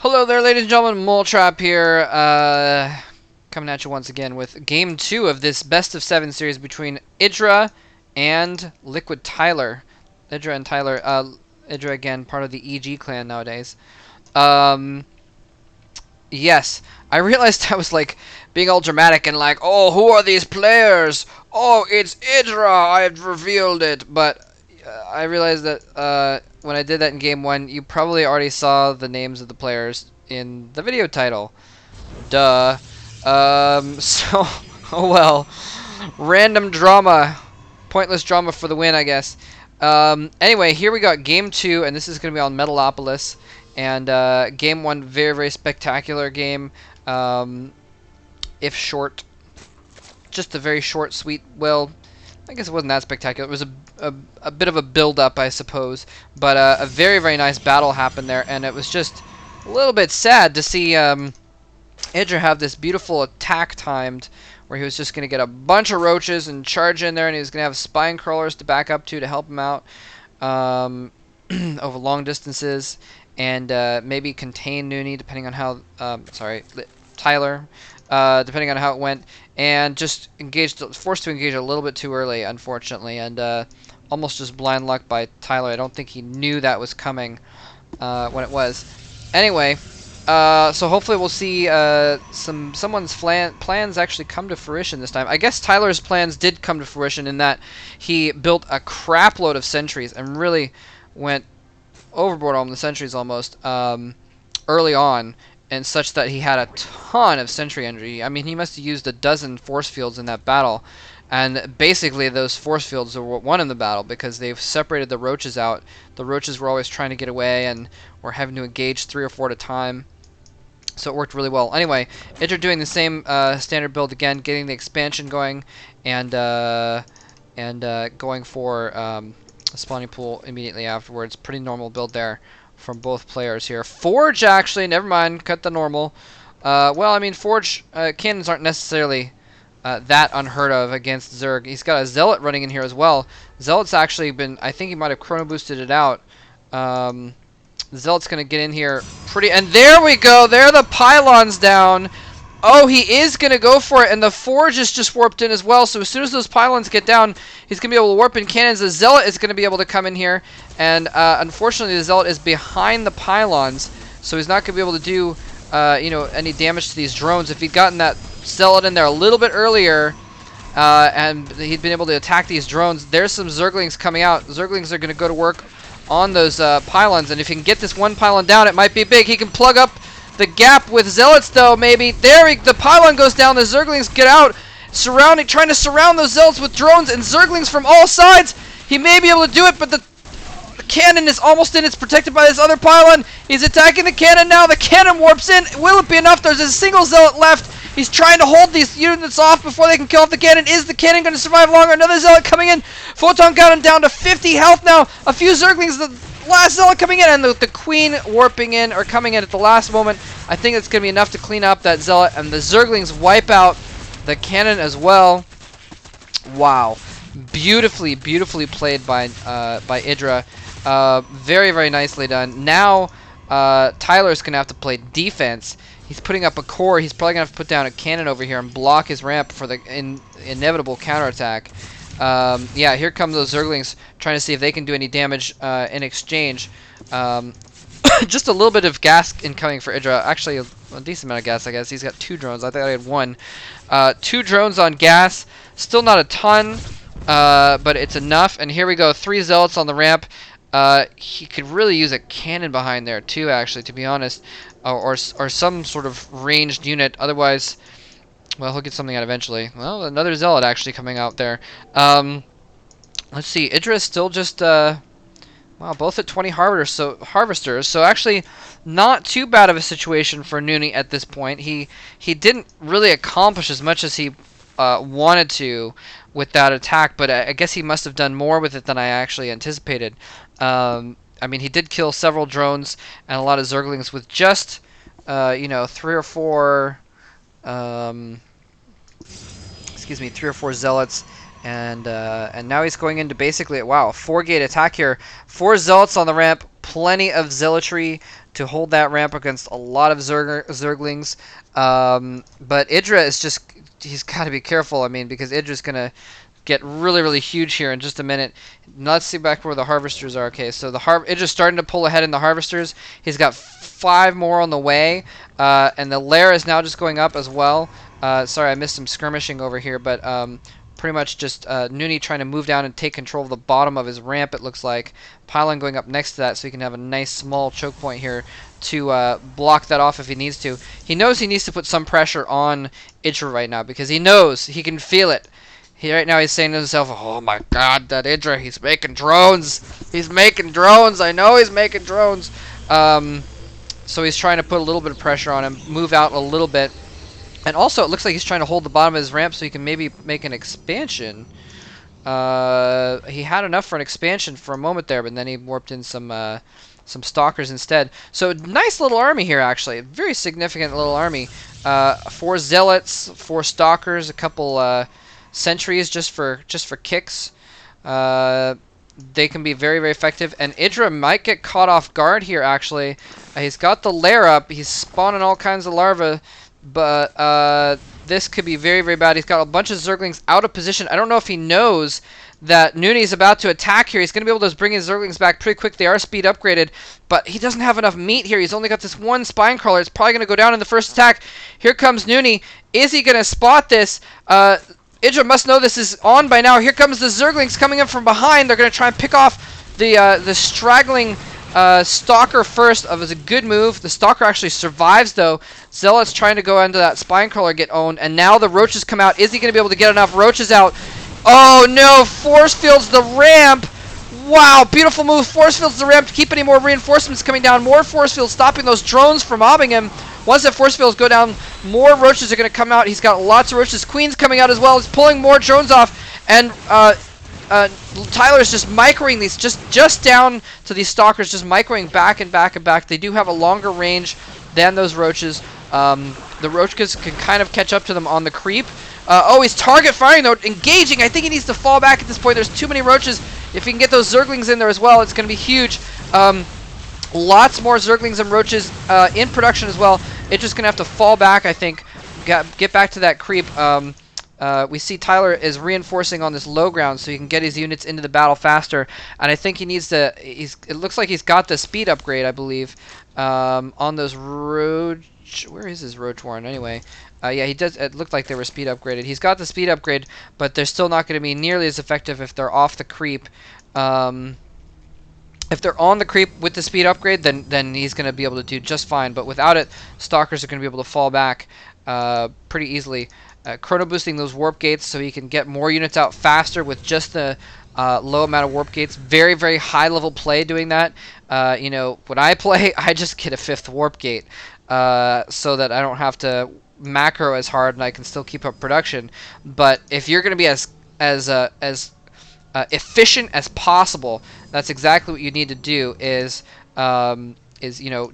Hello there, ladies and gentlemen. Moletrap here, coming at you once again with Game 2 of this Best of 7 series between Idra and Liquid Tyler. Idra and Tyler, Idra again, part of the EG clan nowadays. Yes, I realized I was like being all dramatic and like, oh, who are these players? Oh, it's Idra, I've revealed it. But I realized that when I did that in Game 1, you probably already saw the names of the players in the video title. Duh. So, oh well. Random drama. Pointless drama for the win, I guess. Anyway, here we got Game 2, and this is going to be on Metalopolis. And Game 1, very, very spectacular game. If short. Just a very short, sweet, well, I guess it wasn't that spectacular. It was a bit of a build-up, I suppose. But a very, very nice battle happened there, and it was just a little bit sad to see Idra have this beautiful attack timed, where he was just going to get a bunch of roaches and charge in there, and he was going to have spine crawlers to back up to help him out over long distances, and maybe contain Noonie, depending on how, Tyler, depending on how it went, and just forced to engage a little bit too early, unfortunately, and almost just blind luck by Tyler. I don't think he knew that was coming when it was. Anyway, so hopefully we'll see someone's plans actually come to fruition this time. I guess Tyler's plans did come to fruition in that he built a crap load of sentries and really went overboard on the sentries almost early on, and such that he had a ton of sentry energy. I mean, he must have used a dozen force fields in that battle, and basically those force fields were what won him the battle, because they've separated the roaches out. The roaches were always trying to get away and were having to engage 3 or 4 at a time, so it worked really well. Anyway, Idra doing the same standard build again, getting the expansion going, and going for a spawning pool immediately afterwards. Pretty normal build there from both players here. Forge, actually, never mind, cut the normal. Well, I mean, Forge cannons aren't necessarily that unheard of against Zerg. He's got a Zealot running in here as well. Zealot's actually been, I think he might have chrono boosted it out. Zealot's going to get in here pretty, and there we go, there are the pylons down. Oh, he is going to go for it, and the Forge is just warped in as well, so as soon as those pylons get down, he's going to be able to warp in cannons. The Zealot is going to be able to come in here, and unfortunately the Zealot is behind the pylons, so he's not going to be able to do any damage to these drones. If he'd gotten that Zealot in there a little bit earlier, and he'd been able to attack these drones, there's some Zerglings coming out. Zerglings are going to go to work on those pylons, and if he can get this one pylon down, it might be big. He can plug up the gap with Zealots, though, maybe. The pylon goes down, the Zerglings get out, trying to surround those Zealots with drones and Zerglings from all sides. He may be able to do it, but the cannon is almost in. It's protected by this other pylon. He's attacking the cannon now. The cannon warps in. Will it be enough? There's a single Zealot left. He's trying to hold these units off before they can kill off the cannon. Is the cannon going to survive longer? Another Zealot coming in. Photon got him down to 50 health now. A few Zerglings. The last Zealot coming in, and the Queen warping in, or coming in at the last moment. I think it's going to be enough to clean up that Zealot, and the Zerglings wipe out the cannon as well. Wow. Beautifully, beautifully played by Idra. Very, very nicely done. Now, Tyler's going to have to play defense. He's putting up a core. He's probably going to have to put down a cannon over here and block his ramp for the inevitable counterattack. Yeah, here come those Zerglings trying to see if they can do any damage in exchange. Just a little bit of gas incoming for Idra. Actually, a decent amount of gas, I guess. He's got 2 drones. I thought I had 1. 2 drones on gas. Still not a ton, but it's enough. And here we go. 3 Zealots on the ramp. He could really use a cannon behind there, too, actually, to be honest. Or some sort of ranged unit. Otherwise, well, he'll get something out eventually. Well, another Zealot actually coming out there. Let's see. Idra is still just... wow, both at 20 harvesters, so actually not too bad of a situation for Noonie at this point. He didn't really accomplish as much as he wanted to with that attack, but I guess he must have done more with it than I actually anticipated. I mean, he did kill several drones and a lot of Zerglings with just 3 or 4 3 or 4 Zealots. And now he's going into basically, wow, 4-gate attack here. 4 Zealots on the ramp, plenty of zealotry to hold that ramp against a lot of Zerglings. But Idra is just, he's got to be careful, I mean, because Idra's going to get really, really huge here in just a minute. Let's see back where the harvesters are. Okay, so the Idra's starting to pull ahead in the harvesters. He's got 5 more on the way, and the lair is now just going up as well. Sorry, I missed some skirmishing over here, but pretty much just Nooney trying to move down and take control of the bottom of his ramp, it looks like. Pylon going up next to that so he can have a nice small choke point here to block that off if he needs to. He knows he needs to put some pressure on Idra right now because he knows, he can feel it. Right now he's saying to himself, oh my god, that Idra, he's making drones. He's making drones. I know he's making drones. So he's trying to put a little bit of pressure on him, move out a little bit. And also, it looks like he's trying to hold the bottom of his ramp so he can maybe make an expansion. He had enough for an expansion for a moment there, but then he warped in some stalkers instead. So nice little army here, actually. A very significant little army. 4 zealots, 4 stalkers, a couple sentries just for kicks. They can be very, very effective. And Idra might get caught off guard here, actually. He's got the lair up. He's spawning all kinds of larvae. But this could be very, very bad. He's got a bunch of Zerglings out of position. I don't know if he knows that Nooney's about to attack here. He's going to be able to bring his Zerglings back pretty quick. They are speed upgraded, but he doesn't have enough meat here. He's only got this one spine crawler. It's probably going to go down in the first attack. Here comes Nooney. Is he going to spot this? Idra must know this is on by now. Here comes the Zerglings coming in from behind. They're going to try and pick off the straggling Stalker first. It was a good move. The Stalker actually survives, though. Zealot's trying to go into that spine crawler, get owned, and now the roaches come out. Is he going to be able to get enough roaches out? Oh no! Force fields the ramp. Wow, beautiful move. Force fields the ramp to keep any more reinforcements coming down. More force fields stopping those drones from mobbing him. Once that force fields go down, more roaches are going to come out. He's got lots of roaches. Queen's coming out as well. He's pulling more drones off, and Tyler's just microing these, just down to these stalkers, just microing back and back and back. They do have a longer range than those roaches. The roaches can kind of catch up to them on the creep. Oh, he's target firing though, engaging. I think he needs to fall back at this point. There's too many roaches. If he can get those Zerglings in there as well, it's going to be huge. Lots more Zerglings and roaches in production as well. It's just going to have to fall back, I think. Get back to that creep. We see Tyler is reinforcing on this low ground so he can get his units into the battle faster. And I think he needs to... It looks like he's got the speed upgrade, I believe, on those roach... Where is his roach warren anyway? Yeah, he does. It looked like they were speed upgraded. He's got the speed upgrade, but they're still not going to be nearly as effective if they're off the creep. If they're on the creep with the speed upgrade, then he's going to be able to do just fine. But without it, Stalkers are going to be able to fall back pretty easily. Chrono boosting those warp gates so he can get more units out faster with just the low amount of warp gates. Very, very high level play doing that. You know, when I play, I just get a 5th warp gate so that I don't have to macro as hard and I can still keep up production. But if you're going to be as efficient as possible, that's exactly what you need to do. Is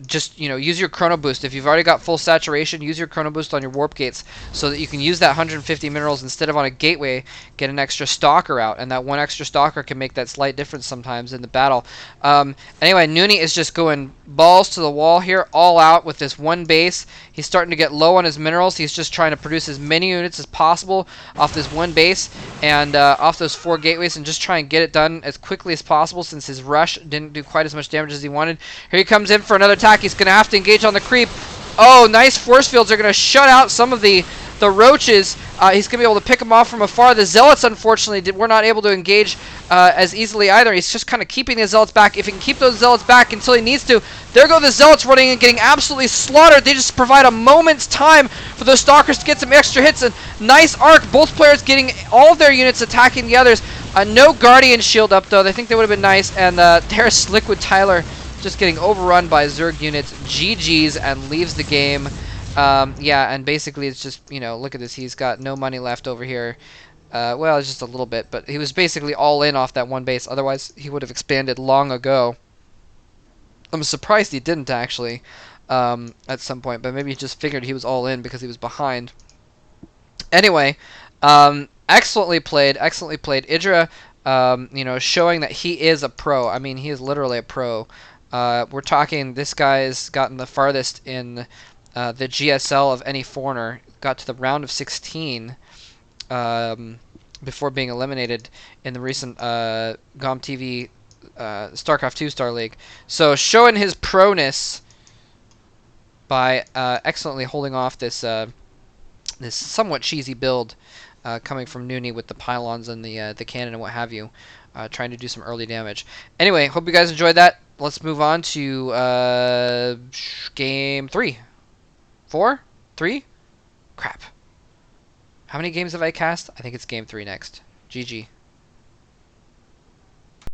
just use your chrono boost. If you've already got full saturation, use your chrono boost on your warp gates so that you can use that 150 minerals instead of on a gateway. Get an extra stalker out, and that one extra stalker can make that slight difference sometimes in the battle. Anyway, Nooney is just going balls to the wall here, all out with this one base. He's starting to get low on his minerals. He's just trying to produce as many units as possible off this one base and off those 4 gateways, and just try and get it done as quickly as possible since his rush didn't do quite as much damage as he wanted. Here he comes in for another attack. He's going to have to engage on the creep. Oh, nice force fields are going to shut out some of the roaches. He's going to be able to pick them off from afar. The Zealots, unfortunately, were not able to engage as easily either. He's just kind of keeping the Zealots back. If he can keep those Zealots back until he needs to, there go the Zealots running and getting absolutely slaughtered. They just provide a moment's time for those Stalkers to get some extra hits. And nice arc. Both players getting all of their units attacking the others. No Guardian shield up, though. I think they would have been nice. And there's Liquid Tyler just getting overrun by Zerg units. GG's, and leaves the game. Yeah, and basically it's just, look at this. He's got no money left over here. Well, it's just a little bit, but he was basically all in off that one base. Otherwise, he would have expanded long ago. I'm surprised he didn't, actually, at some point, but maybe he just figured he was all in because he was behind. Anyway, excellently played, excellently played. Idra, showing that he is a pro. I mean, he is literally a pro. We're talking this guy's gotten the farthest in the GSL of any foreigner. Got to the round of 16 before being eliminated in the recent GOM TV StarCraft 2 Star League. So showing his proness by excellently holding off this this somewhat cheesy build coming from Nooney with the pylons and the cannon and what have you, trying to do some early damage. Anyway, hope you guys enjoyed that. Let's move on to game 3. 4? 3? Crap. How many games have I cast? I think it's game 3 next. GG.